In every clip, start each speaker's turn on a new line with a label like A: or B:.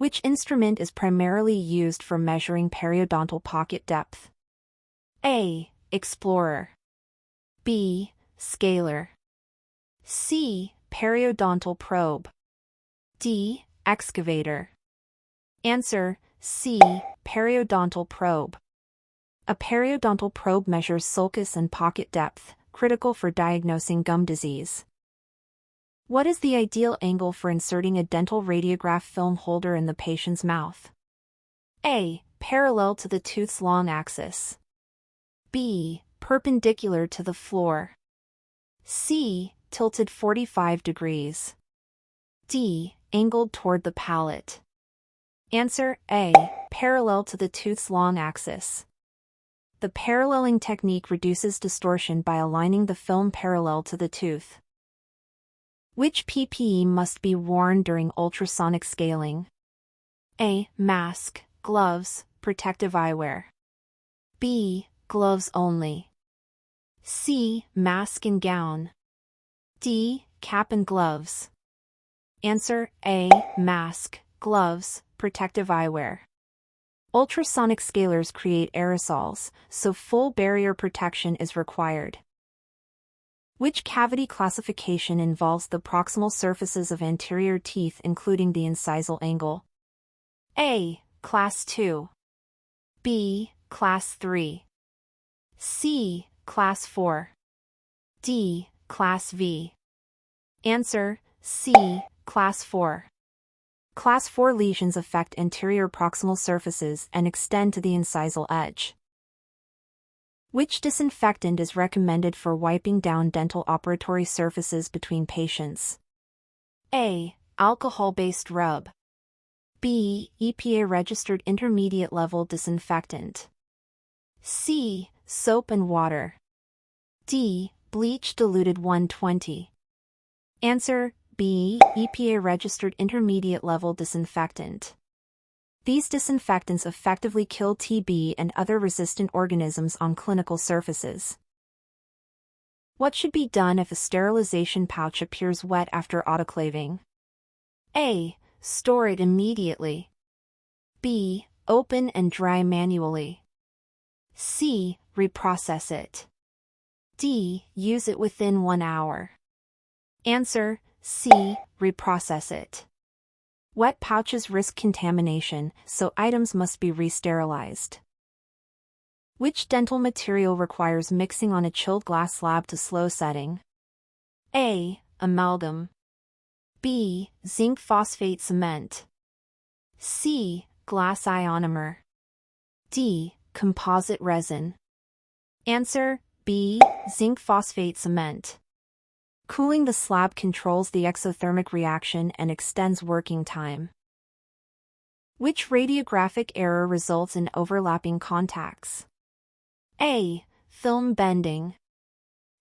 A: Which instrument is primarily used for measuring periodontal pocket depth? A. Explorer. B. Scaler. C. Periodontal probe. D. Excavator. Answer: C. Periodontal probe. A periodontal probe measures sulcus and pocket depth, critical for diagnosing gum disease. What is the ideal angle for inserting a dental radiograph film holder in the patient's mouth? A. Parallel to the tooth's long axis. B. Perpendicular to the floor. C. Tilted 45 degrees. D. Angled toward the palate. Answer: A. Parallel to the tooth's long axis. The paralleling technique reduces distortion by aligning the film parallel to the tooth. Which PPE must be worn during ultrasonic scaling? A. Mask, gloves, protective eyewear. B. Gloves only. C. Mask and gown. D. Cap and gloves. Answer: A. Mask, gloves, protective eyewear. Ultrasonic scalers create aerosols, so full barrier protection is required. Which cavity classification involves the proximal surfaces of anterior teeth including the incisal angle? A. Class 2. B. Class 3. C. Class 4. D. Class V. Answer: C. Class 4. Class 4 lesions affect anterior proximal surfaces and extend to the incisal edge. Which disinfectant is recommended for wiping down dental operatory surfaces between patients? A. Alcohol-based rub. B. EPA-registered intermediate-level disinfectant. C. Soap and water. D. Bleach diluted 120. Answer: B. EPA-registered intermediate-level disinfectant. These disinfectants effectively kill TB and other resistant organisms on clinical surfaces. What should be done if a sterilization pouch appears wet after autoclaving? A. Store it immediately. B. Open and dry manually. C. Reprocess it. D. Use it within 1 hour. Answer: C. Reprocess it. Wet pouches risk contamination, so items must be re-sterilized. Which dental material requires mixing on a chilled glass slab to slow setting? A. Amalgam. B. Zinc phosphate cement. C. Glass ionomer. D. Composite resin. Answer: B. Zinc phosphate cement. Cooling the slab controls the exothermic reaction and extends working time. Which radiographic error results in overlapping contacts? A. Film bending.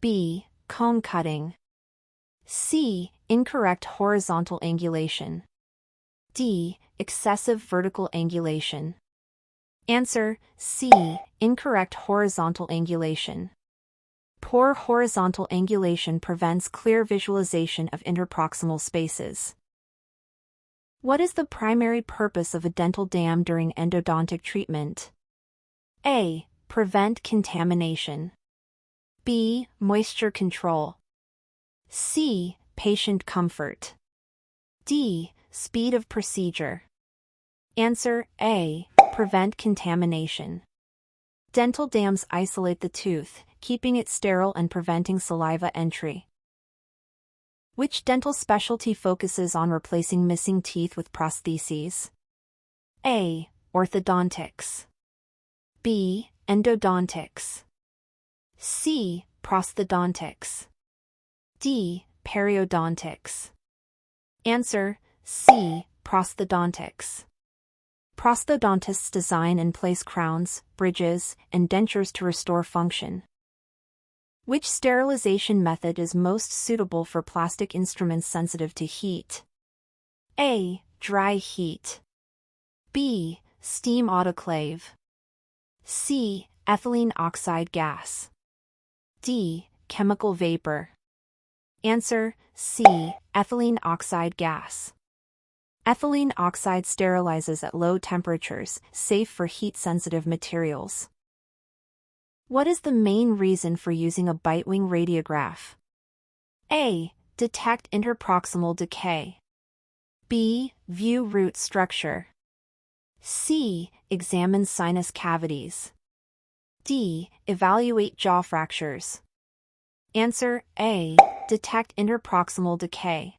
A: B. Cone cutting. C. Incorrect horizontal angulation. D. Excessive vertical angulation. Answer: C. Incorrect horizontal angulation. Poor horizontal angulation prevents clear visualization of interproximal spaces. What is the primary purpose of a dental dam during endodontic treatment? A. Prevent contamination. B. Moisture control. C. Patient comfort. D. Speed of procedure. Answer: A. Prevent contamination. Dental dams isolate the tooth, keeping it sterile and preventing saliva entry. Which dental specialty focuses on replacing missing teeth with prostheses? A. Orthodontics. B. Endodontics. C. Prosthodontics. D. Periodontics. Answer: C. Prosthodontics. Prosthodontists design and place crowns, bridges, and dentures to restore function. Which sterilization method is most suitable for plastic instruments sensitive to heat? A. Dry heat. B. Steam autoclave. C. Ethylene oxide gas. D. Chemical vapor. Answer: C. Ethylene oxide gas. Ethylene oxide sterilizes at low temperatures, safe for heat-sensitive materials. What is the main reason for using a bite-wing radiograph? A. Detect interproximal decay. B. View root structure. C. Examine sinus cavities. D. Evaluate jaw fractures. Answer A. Detect interproximal decay.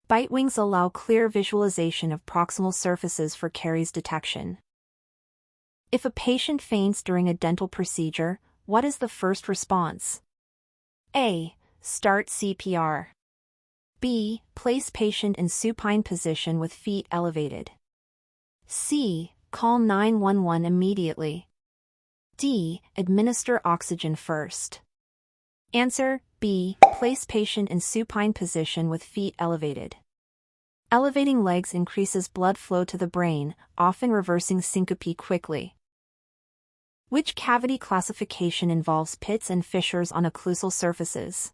A: Bite wings allow clear visualization of proximal surfaces for caries detection. If a patient faints during a dental procedure, what is the first response? A. Start CPR. B. Place patient in supine position with feet elevated. C. Call 911 immediately. D. Administer oxygen first. Answer B. Place patient in supine position with feet elevated. Elevating legs increases blood flow to the brain, often reversing syncope quickly. Which cavity classification involves pits and fissures on occlusal surfaces?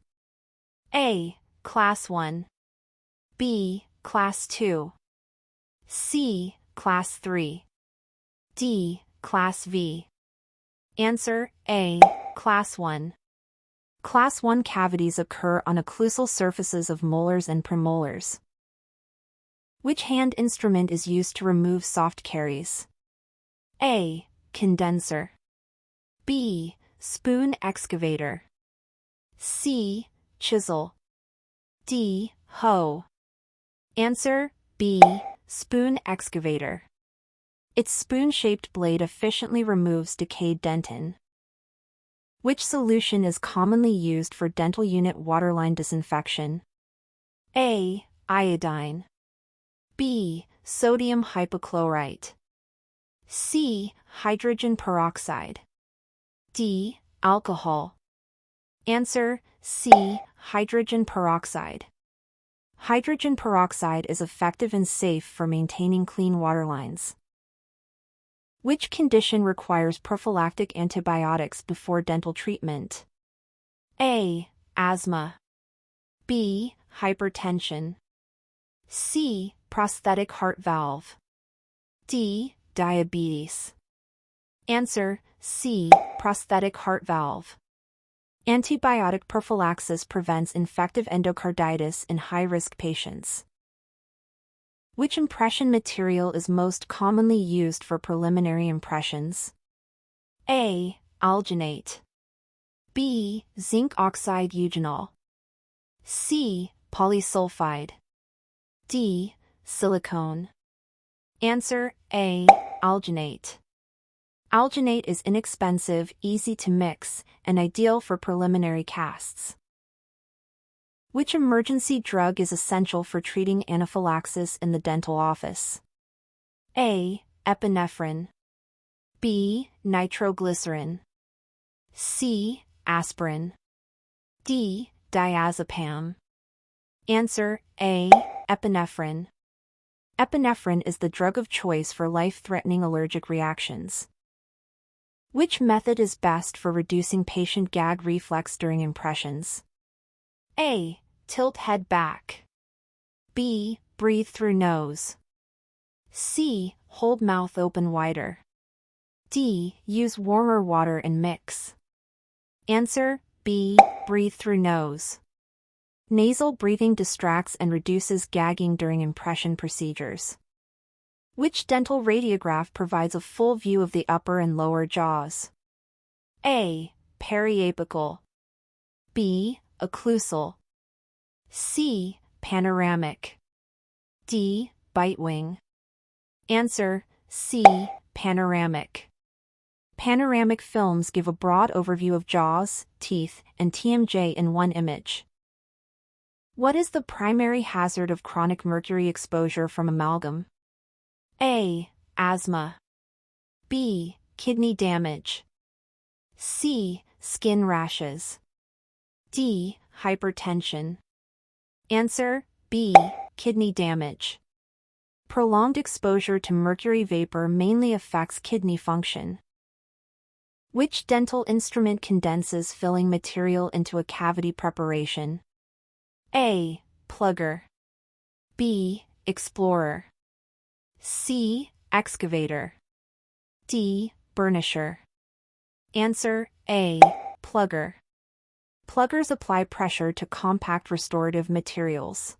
A: A. Class 1. B. Class 2. C. Class 3. D. Class V. Answer A. Class 1. Class 1 cavities occur on occlusal surfaces of molars and premolars. Which hand instrument is used to remove soft caries? A. Condenser. B. Spoon excavator. C. Chisel. D. Hoe. Answer B. Spoon excavator. Its spoon-shaped blade efficiently removes decayed dentin. Which solution is commonly used for dental unit waterline disinfection? A. Iodine. B. Sodium hypochlorite. C. Hydrogen peroxide. D. Alcohol. Answer C. Hydrogen peroxide. Hydrogen peroxide is effective and safe for maintaining clean waterlines. Which condition requires prophylactic antibiotics before dental treatment? A. Asthma. B. Hypertension. C. Prosthetic heart valve. D. Diabetes. Answer C. Prosthetic heart valve. Antibiotic prophylaxis prevents infective endocarditis in high-risk patients. Which impression material is most commonly used for preliminary impressions? A. Alginate. B. Zinc oxide eugenol. C. Polysulfide. D. Silicone. Answer A. Alginate. Alginate is inexpensive, easy to mix, and ideal for preliminary casts. Which emergency drug is essential for treating anaphylaxis in the dental office? A. Epinephrine. B. Nitroglycerin. C. Aspirin. D. Diazepam. Answer A. Epinephrine. Epinephrine is the drug of choice for life-threatening allergic reactions. Which method is best for reducing patient gag reflex during impressions? A. Tilt head back. B. Breathe through nose. C. Hold mouth open wider. D. Use warmer water and mix. Answer B. Breathe through nose. Nasal breathing distracts and reduces gagging during impression procedures. Which dental radiograph provides a full view of the upper and lower jaws? A. Periapical. B. Occlusal. C. Panoramic. D. Bite wing. Answer C. Panoramic. Panoramic films give a broad overview of jaws, teeth, and TMJ in one image. What is the primary hazard of chronic mercury exposure from amalgam? A. Asthma. B. Kidney damage. C. Skin rashes. D. Hypertension. Answer B. Kidney damage. Prolonged exposure to mercury vapor mainly affects kidney function. Which dental instrument condenses filling material into a cavity preparation? A. Plugger. B. explorer. C. excavator. D. burnisher. Answer A. plugger. Pluggers apply pressure to compact restorative materials.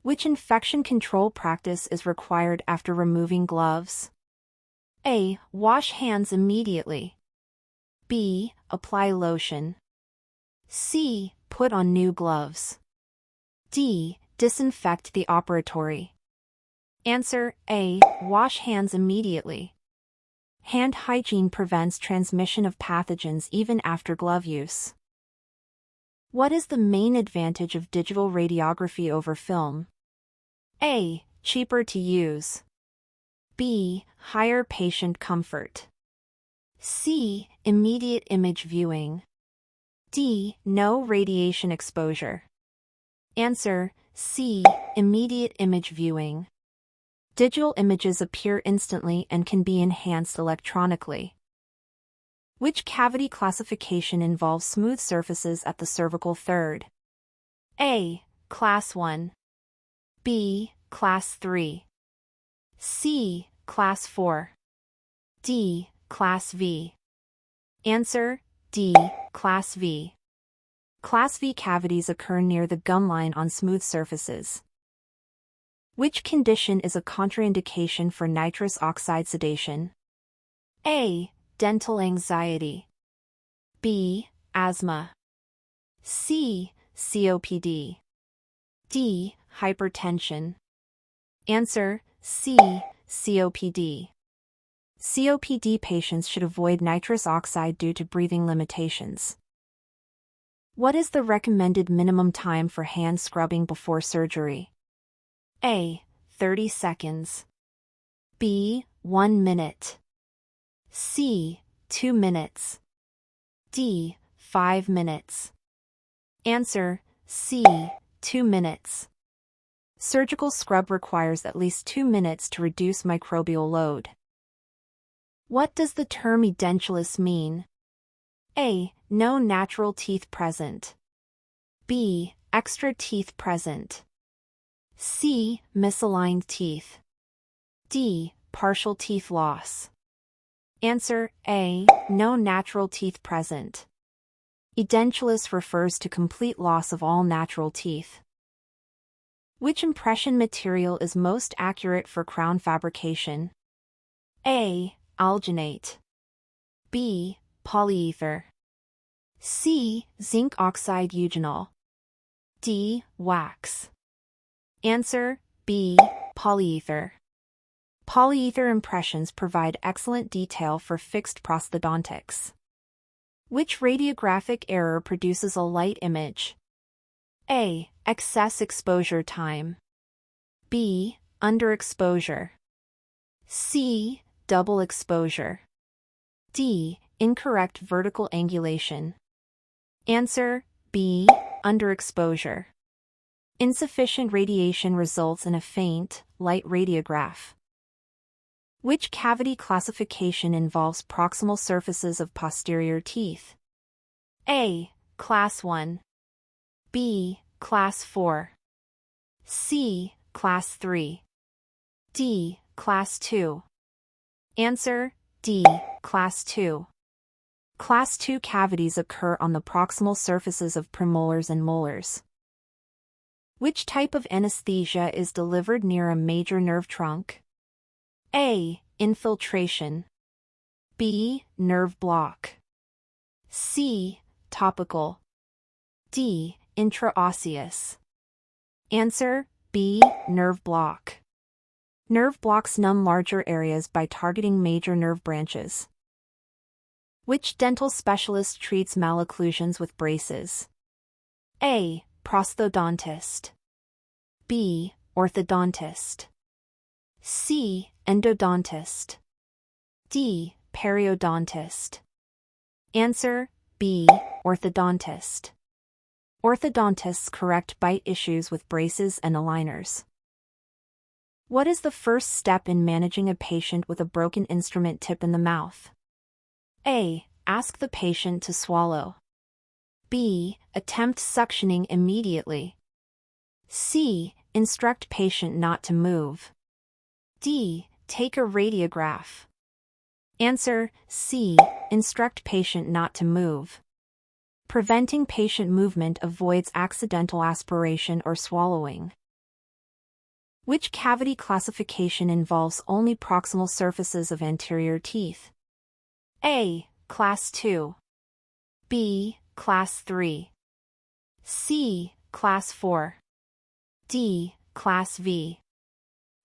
A: Which infection control practice is required after removing gloves? A. Wash hands immediately. B. Apply lotion. C. Put on new gloves. D. Disinfect the operatory. Answer A. Wash hands immediately. Hand hygiene prevents transmission of pathogens even after glove use. What is the main advantage of digital radiography over film? A. Cheaper to use. B. Higher patient comfort. C. Immediate image viewing. D. No radiation exposure. Answer C. Immediate image viewing. Digital images appear instantly and can be enhanced electronically. Which cavity classification involves smooth surfaces at the cervical third? A. Class 1. B. Class 3. C. Class 4. D. Class V. Answer D. Class V. Class V cavities occur near the gum line on smooth surfaces. Which condition is a contraindication for nitrous oxide sedation? A. Dental anxiety. B. Asthma. C. COPD. D. Hypertension. Answer C. COPD. COPD patients should avoid nitrous oxide due to breathing limitations. What is the recommended minimum time for hand scrubbing before surgery? A. 30 seconds. B. 1 minute. C. 2 minutes. D. 5 minutes. Answer C. 2 minutes. Surgical scrub requires at least 2 minutes to reduce microbial load. What does the term edentulous mean? A. No natural teeth present. B. Extra teeth present. C. Misaligned teeth. D. Partial teeth loss. Answer A. No natural teeth present. Edentulous refers to complete loss of all natural teeth. Which impression material is most accurate for crown fabrication? A. Alginate. B. Polyether. C. Zinc oxide eugenol. D. Wax. Answer B. Polyether. Polyether impressions provide excellent detail for fixed prosthodontics. Which radiographic error produces a light image? A. Excess exposure time. B. Underexposure. C. Double exposure. D. Incorrect vertical angulation. Answer B. Underexposure. Insufficient radiation results in a faint, light radiograph. Which cavity classification involves proximal surfaces of posterior teeth? A. Class 1. B. Class 4. C. Class 3. D. Class 2. Answer D. Class 2. Class 2 cavities occur on the proximal surfaces of premolars and molars. Which type of anesthesia is delivered near a major nerve trunk? A. Infiltration. B. Nerve block. C. Topical. D. Intraosseous. Answer B. Nerve block. Nerve blocks numb larger areas by targeting major nerve branches. Which dental specialist treats malocclusions with braces? A. Prosthodontist. B. Orthodontist. C. Endodontist. D. Periodontist. Answer B. Orthodontist. Orthodontists correct bite issues with braces and aligners. What is the first step in managing a patient with a broken instrument tip in the mouth? A. Ask the patient to swallow. B. Attempt suctioning immediately. C. Instruct patient not to move. D. Take a radiograph. Answer C. Instruct patient not to move. Preventing patient movement avoids accidental aspiration or swallowing. Which cavity classification involves only proximal surfaces of anterior teeth? A. Class 2. B. Class 3. C. Class 4. D. Class V.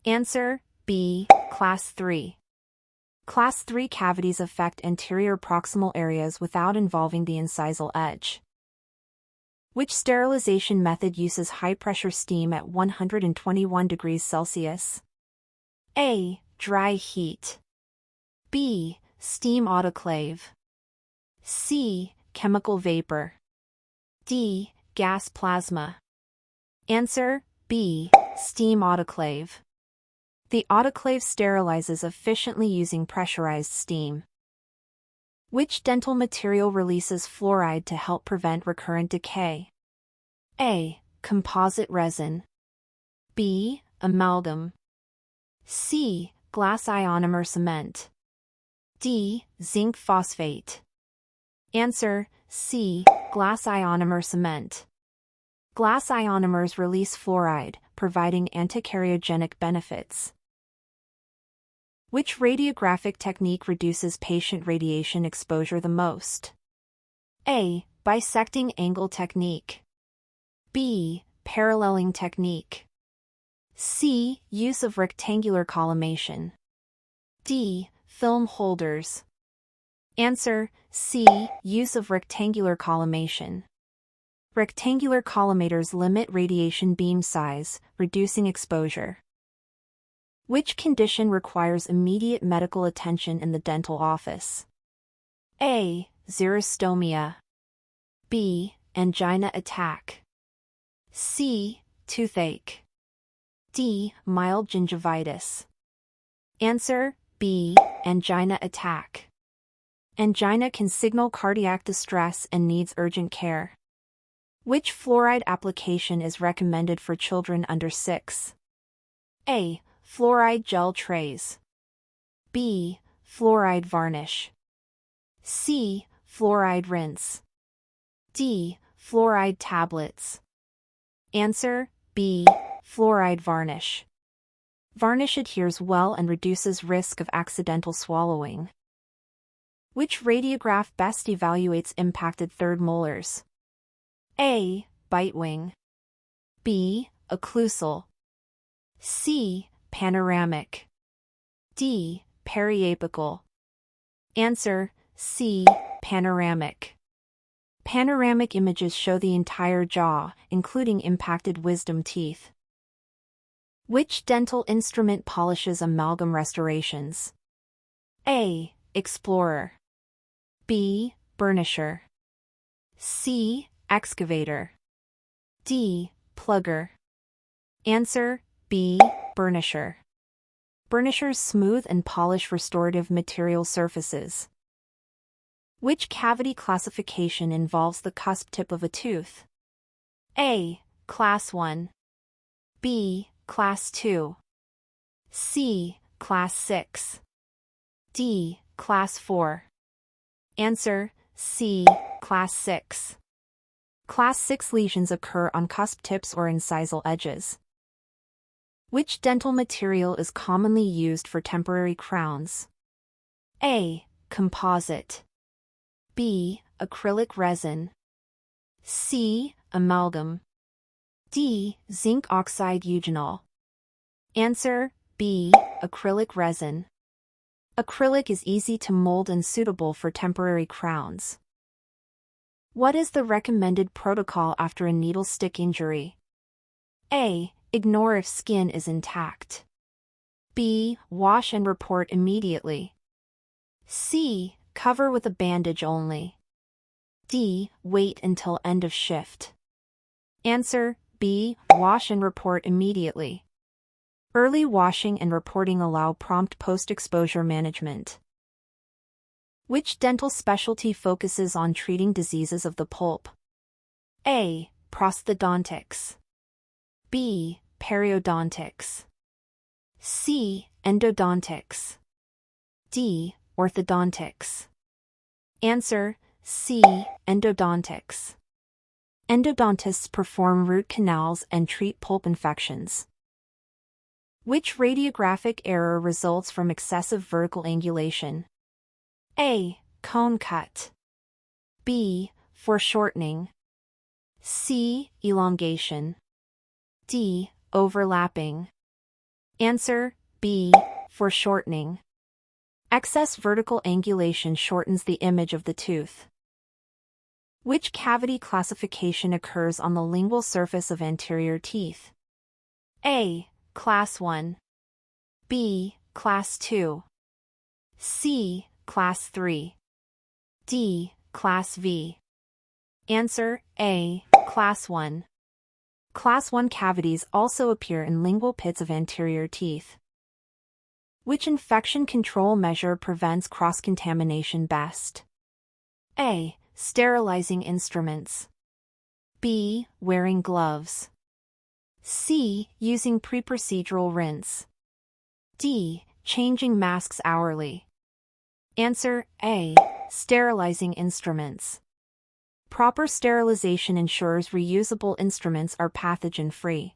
A: Answer B. Class 3. Class 3 cavities affect anterior proximal areas without involving the incisal edge. Which sterilization method uses high-pressure steam at 121 degrees Celsius? A. Dry heat. B. Steam autoclave. C. Chemical vapor. D. Gas plasma. Answer B. Steam autoclave. The autoclave sterilizes efficiently using pressurized steam. Which dental material releases fluoride to help prevent recurrent decay? A. Composite resin. B. Amalgam. C. Glass ionomer cement. D. Zinc phosphate. Answer C. Glass ionomer cement. Glass ionomers release fluoride, providing antichoriogenic benefits. Which radiographic technique reduces patient radiation exposure the most? A. Bisecting angle technique. B. Paralleling technique. C. Use of rectangular collimation. D. Film holders. Answer C. Use of rectangular collimation. Rectangular collimators limit radiation beam size, reducing exposure. Which condition requires immediate medical attention in the dental office? A. Xerostomia. B. Angina attack. C. Toothache. D. Mild gingivitis. Answer B. Angina attack. Angina can signal cardiac distress and needs urgent care. Which fluoride application is recommended for children under 6? A. Fluoride gel trays. B. Fluoride varnish. C. Fluoride rinse. D. Fluoride tablets. Answer B. Fluoride varnish. Varnish adheres well and reduces risk of accidental swallowing. Which radiograph best evaluates impacted third molars? A. Bite wing. B. Occlusal. C. Panoramic. D. Periapical. Answer C. Panoramic. Panoramic images show the entire jaw, including impacted wisdom teeth. Which dental instrument polishes amalgam restorations? A. Explorer. B. Burnisher. C. Excavator. D. Plugger. Answer B. Burnisher. Burnishers smooth and polish restorative material surfaces. Which cavity classification involves the cusp tip of a tooth? A. Class 1. B. Class 2. C. Class 6. D. Class 4. Answer C. Class 6. Class 6 lesions occur on cusp tips or incisal edges. Which dental material is commonly used for temporary crowns? A. Composite. B. Acrylic resin. C. Amalgam. D. Zinc oxide eugenol. Answer B. Acrylic resin. Acrylic is easy to mold and suitable for temporary crowns. What is the recommended protocol after a needle stick injury? A. Ignore if skin is intact. B. Wash and report immediately. C. Cover with a bandage only. D. Wait until end of shift. Answer B. Wash and report immediately. Early washing and reporting allow prompt post-exposure management. Which dental specialty focuses on treating diseases of the pulp? A. Prosthodontics. B. Periodontics. C. Endodontics. D. Orthodontics. Answer: C. Endodontics. Endodontists perform root canals and treat pulp infections. Which radiographic error results from excessive vertical angulation? A. Cone cut. B. Foreshortening. C. Elongation. D. Overlapping. Answer: B. Foreshortening. Excess vertical angulation shortens the image of the tooth. Which cavity classification occurs on the lingual surface of anterior teeth? A. Class 1. B. Class 2. C. Class 3. D. Class V. Answer: A. Class 1. Class 1 cavities also appear in lingual pits of anterior teeth. Which infection control measure prevents cross-contamination best? A. Sterilizing instruments. B. Wearing gloves. C. Using pre-procedural rinse. D. Changing masks hourly. Answer: A. Sterilizing instruments. Proper sterilization ensures reusable instruments are pathogen-free.